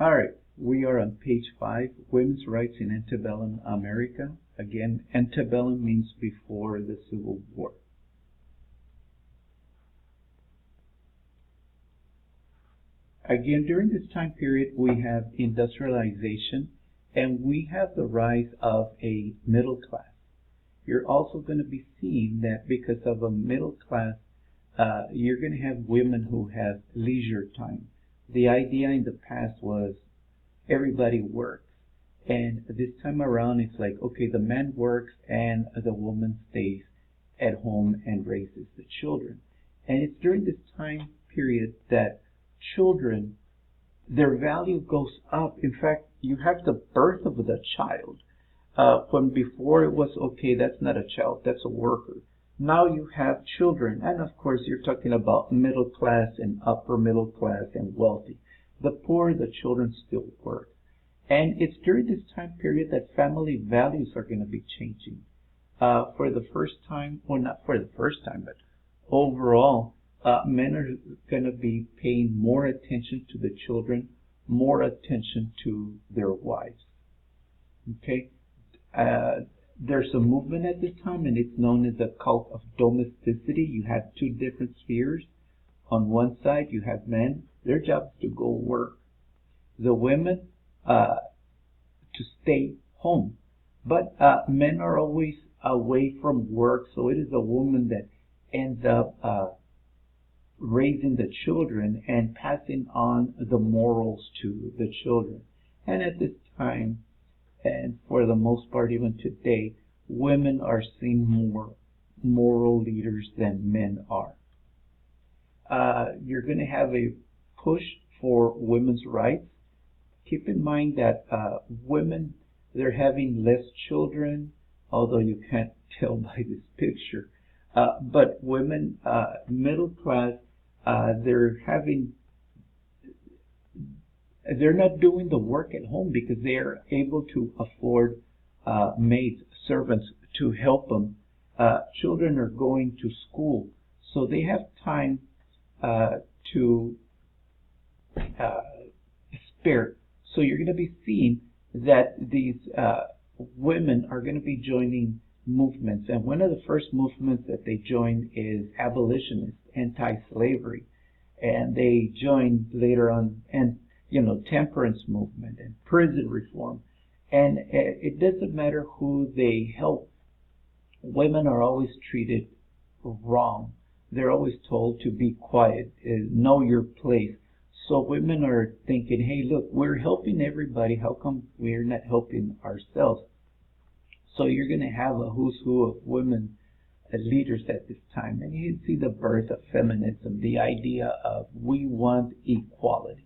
All right, we are on page 5, Women's Rights in Antebellum America. Again, antebellum means before the Civil War. Again, during this time period, we have industrialization and we have the rise of a middle class. You're also going to be seeing that because of a middle class, you're going to have women who have leisure time. The idea in the past was everybody works. And this time around, it's like, okay, the man works and the woman stays at home and raises the children. And it's during this time period that children, their value goes up. In fact, you have the birth of the child. When before it was, okay, that's not a child, that's a worker. Now you have children, and of course you're talking about middle class and upper middle class and wealthy. The poor, the children still work. And it's during this time period that family values are going to be changing. For the first time, well, not for the first time, but overall, men are going to be paying more attention to the children, more attention to their wives. Okay? There's a movement at this time, and it's known as the cult of domesticity. You have two different spheres. On one side, you have men. Their job is to go work. The women, to stay home. But men are always away from work, so it is a woman that ends up raising the children and passing on the morals to the children. And at this time, and for the most part even today, women are seen more moral leaders than men are. You're going to have a push for women's rights. Keep in mind that women, they're having less children, although you can't tell by this picture. But women, middle class, they're not doing the work at home because they are able to afford maids, servants to help them. Children are going to school, so they have time to spare. So you're going to be seeing that these women are going to be joining movements. And one of the first movements that they joined is abolitionist, anti-slavery. And they joined later on, and temperance movement and prison reform. And it doesn't matter who they help. Women are always treated wrong. They're always told to be quiet, know your place. So women are thinking, hey, look, we're helping everybody. How come we're not helping ourselves? So you're going to have a who's who of women as leaders at this time. And you see the birth of feminism, the idea of we want equality.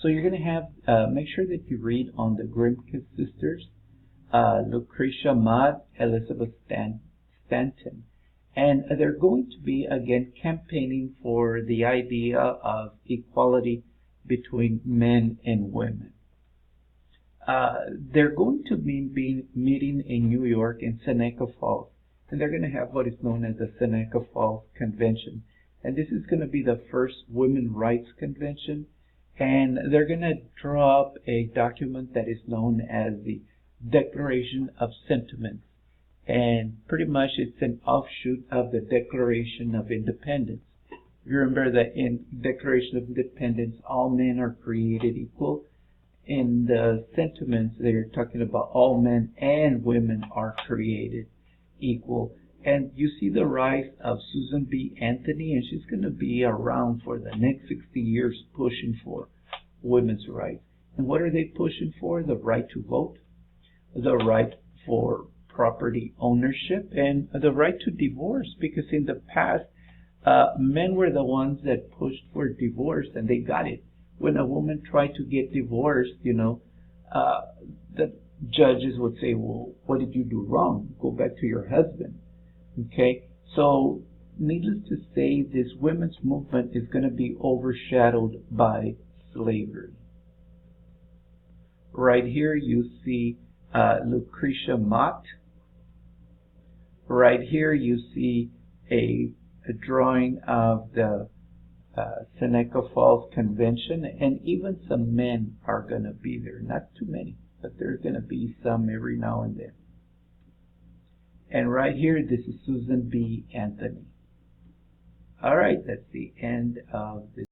So you're going to have, make sure that you read on the Grimke sisters, Lucretia Mott, Elizabeth Stanton. And they're going to be, again, campaigning for the idea of equality between men and women. They're going to be meeting in New York in Seneca Falls. And they're going to have what is known as the Seneca Falls Convention. And this is going to be the first women's rights convention. And they're going to draw up a document that is known as the Declaration of Sentiments. And pretty much it's an offshoot of the Declaration of Independence. You remember that in Declaration of Independence, all men are created equal. In the sentiments, they're talking about all men and women are created equal. And you see the rise of Susan B. Anthony, and she's going to be around for the next 60 years pushing for women's rights. And what are they pushing for? The right to vote, the right for property ownership, and the right to divorce. Because in the past, men were the ones that pushed for divorce, and they got it. When a woman tried to get divorced, the judges would say, well, what did you do wrong? Go back to your husband. Okay, so needless to say, this women's movement is going to be overshadowed by slavery. Right here you see Lucretia Mott. Right here you see a drawing of the Seneca Falls Convention, and even some men are going to be there. Not too many, but there's going to be some every now and then. And right here, this is Susan B. Anthony. All right, that's the end of this.